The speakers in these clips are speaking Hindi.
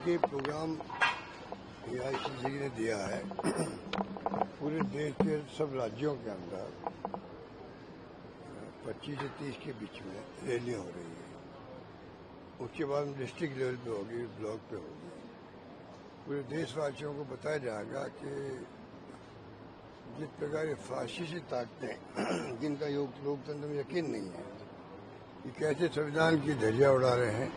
के प्रोग्राम AICC ने दिया है पूरे देश के सब राज्यों के अंदर 25 से 30 के बीच में रैलियां हो रही है। उसके बाद डिस्ट्रिक्ट लेवल पे होगी, ब्लॉक पे होगी। पूरे देशवासियों को बताया जाएगा कि जिस प्रकार ये फासिस्ट ताकतें जिनका लोकतंत्र में यकीन नहीं है, ये कैसे संविधान की धज्जियां उड़ा रहे हैं।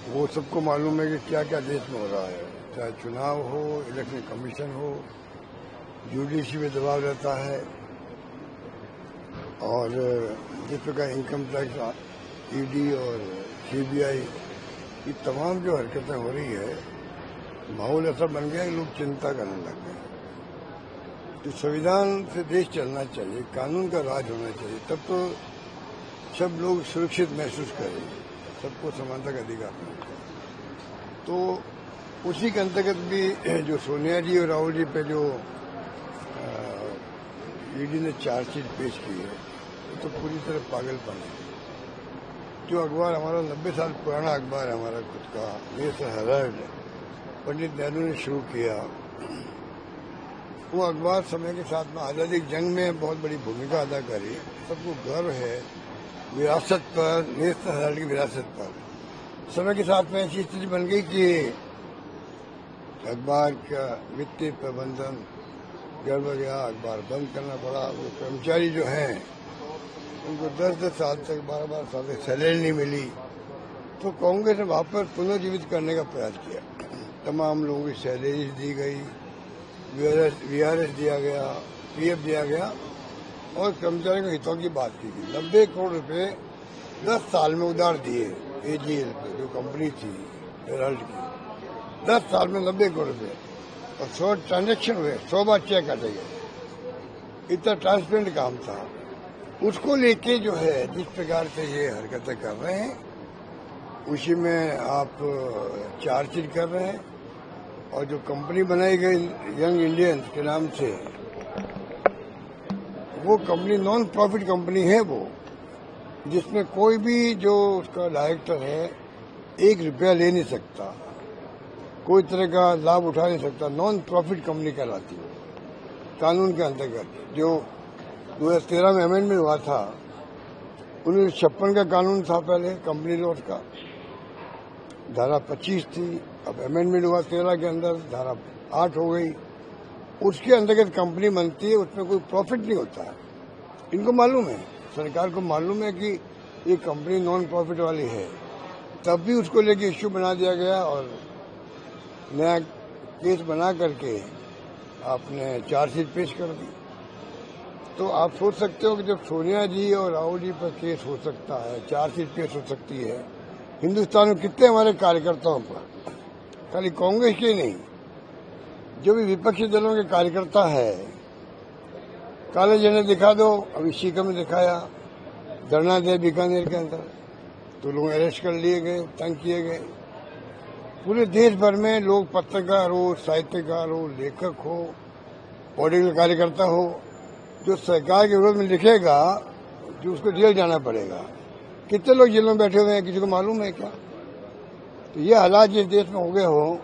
वो सबको मालूम है कि क्या क्या देश में हो रहा है, चाहे चुनाव हो, इलेक्शन कमीशन हो, जुडिशरी में दबाव रहता है। और जिस प्रकार इनकम टैक्स, ED और CBI, ये तमाम जो हरकतें हो रही है, माहौल ऐसा बन गया कि लोग चिंता करने लग गए। तो संविधान से देश चलना चाहिए, कानून का राज होना चाहिए, तब तो सब लोग सुरक्षित महसूस करेंगे, सबको समानता का अधिकार मिलता है। तो उसी के अंतर्गत भी जो सोनिया जी और राहुल जी पे जो ED ने चार्जशीट पेश की है, तो पूरी तरह पागलपन है। जो अखबार हमारा 90 साल पुराना अखबार है, हमारा खुद का नेशनल हेराल्ड, पंडित नेहरू ने शुरू किया। वो अखबार समय के साथ में आज़ादी की जंग में बहुत बड़ी भूमिका अदा करी। सबको गर्व है विरासत पर, नेशनल हेराल्ड की विरासत पर। समय के साथ में ऐसी स्थिति बन गई कि अखबार का वित्तीय प्रबंधन गड़बड़ गया, अखबार बंद करना पड़ा। वो कर्मचारी जो हैं उनको 10-10 साल तक, 12-12 साल तक सैलरी नहीं मिली। तो कांग्रेस ने वापस पुनर्जीवित करने का प्रयास किया। तमाम लोगों की सैलरी दी गई, VRS दिया गया, PF दिया गया और कर्मचारियों के हितों की बात की गई। 90 करोड़ रुपए 10 साल में उधार दिए AGL जो कंपनी थी हेराल्ड की। 10 साल में 90 करोड़ रुपए और 100 ट्रांजेक्शन हुए, 100 बार चेक काटे गए। इतना ट्रांसपेरेंट काम था। उसको लेके जो है जिस प्रकार से ये हरकतें कर रहे हैं, उसी में आप चार्जशीट कर रहे हैं। और जो कंपनी बनाई गई यंग इंडियंस के नाम से, वो कंपनी नॉन प्रॉफिट कंपनी है, वो जिसमें कोई भी जो उसका डायरेक्टर है 1 रुपया ले नहीं सकता, कोई तरह का लाभ उठा नहीं सकता। नॉन प्रॉफिट कंपनी कहलाती है कानून के अंतर्गत। जो 2013 में अमेंडमेंट हुआ था, 1956 का कानून था पहले कंपनी लॉज का, धारा 25 थी। अब अमेंडमेंट हुआ 13 के अंदर, धारा 8 हो गई। उसके अंतर्गत कंपनी बनती है, उसमें कोई प्रॉफिट नहीं होता है। इनको मालूम है, सरकार को मालूम है कि ये कंपनी नॉन प्रॉफिट वाली है, तब भी उसको लेके इश्यू बना दिया गया और नया केस बना करके आपने चार्जशीट पेश कर दी। तो आप सोच सकते हो कि जब सोनिया जी और राहुल जी पर केस हो सकता है, चार्जशीट पेश हो सकती है, हिंदुस्तान में कितने हमारे कार्यकर्ताओं पर, खाली कांग्रेस के नहीं, जो भी विपक्षी दलों के कार्यकर्ता है, काले झंडे दिखा दो। अभी सीकर में दिखाया, धरना दे बीकानेर के अंदर, तो लोग अरेस्ट कर लिए गए, तंग किए गए। पूरे देश भर में लोग, पत्रकार हो, साहित्यकार हो, लेखक हो, पॉलिटिकल कार्यकर्ता हो, जो सरकार के विरोध में लिखेगा, जो उसको जेल जाना पड़ेगा। कितने लोग जेलों में बैठे हुए हैं, किसी को मालूम है क्या? तो ये हालात जिस देश में हो गए हो,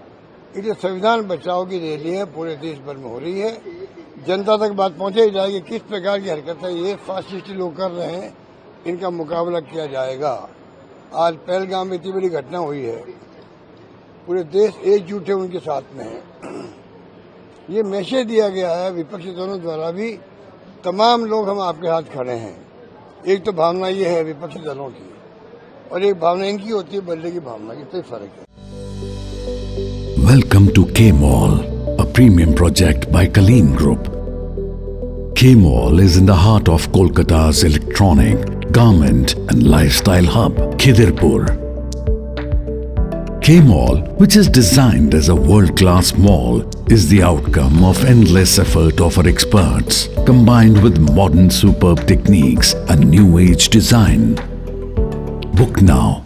इसलिए संविधान बचाओ की रैलियां पूरे देश भर में हो रही है। जनता तक बात पहुंचाई जाएगी किस प्रकार की हरकतें ये फासिस्ट लोग कर रहे हैं, इनका मुकाबला किया जाएगा। आज पहलगाम में इतनी बड़ी घटना हुई है, पूरे देश एकजुट है, उनके साथ में है। ये मैसेज दिया गया है विपक्षी दलों द्वारा भी, तमाम लोग हम आपके साथ खड़े हैं। एक तो भावना ये है विपक्षी दलों की, और एक भावना इनकी होती है बदले की भावना की। तो फर्क है। Welcome to K-Mall, a premium project by Kaleen Group. K-Mall is in the heart of Kolkata's electronic, garment and lifestyle hub, Khidirpur. K-Mall, which is designed as a world-class mall, is the outcome of endless effort of our experts, combined with modern superb techniques and new age design. Book now